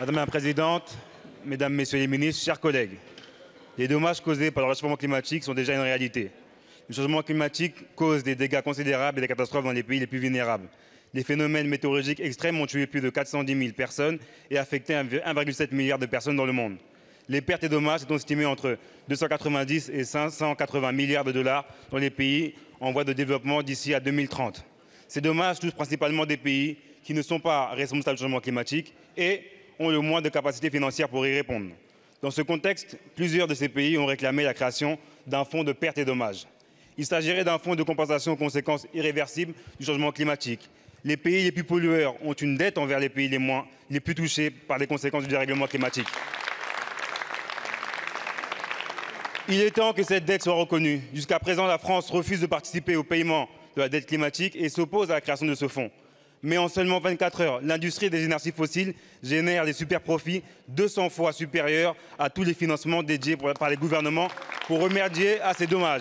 Madame la Présidente, Mesdames, Messieurs les ministres, chers collègues, les dommages causés par le réchauffement climatique sont déjà une réalité. Le changement climatique cause des dégâts considérables et des catastrophes dans les pays les plus vulnérables. Les phénomènes météorologiques extrêmes ont tué plus de 410 000 personnes et affecté 1,7 milliard de personnes dans le monde. Les pertes et dommages sont estimés entre 290 et 580 milliards de dollars dans les pays en voie de développement d'ici à 2030. Ces dommages touchent principalement des pays qui ne sont pas responsables du changement climatique et ont le moins de capacités financières pour y répondre. Dans ce contexte, plusieurs de ces pays ont réclamé la création d'un fonds de pertes et dommages. Il s'agirait d'un fonds de compensation aux conséquences irréversibles du changement climatique. Les pays les plus pollueurs ont une dette envers les pays les plus touchés par les conséquences du dérèglement climatique. Il est temps que cette dette soit reconnue. Jusqu'à présent, la France refuse de participer au paiement de la dette climatique et s'oppose à la création de ce fonds. Mais en seulement 24 heures, l'industrie des énergies fossiles génère des super-profits 200 fois supérieurs à tous les financements dédiés par les gouvernements pour remédier à ces dommages.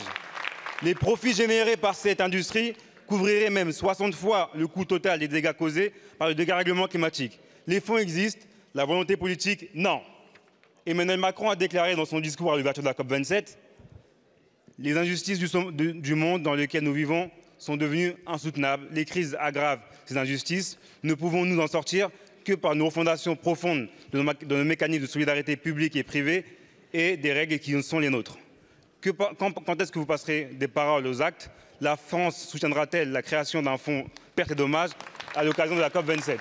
Les profits générés par cette industrie couvriraient même 60 fois le coût total des dégâts causés par le dérèglement climatique. Les fonds existent, la volonté politique, non. Emmanuel Macron a déclaré dans son discours à l'ouverture de la COP27 « Les injustices du monde dans lequel nous vivons sont devenues insoutenables. Les crises aggravent ces injustices. Ne pouvons nous en sortir que par une refondation profonde de nos mécanismes de solidarité publique et privée et des règles qui sont les nôtres. » Quand est-ce que vous passerez des paroles aux actes? La France soutiendra-t-elle la création d'un fonds pertes et dommages à l'occasion de la COP27?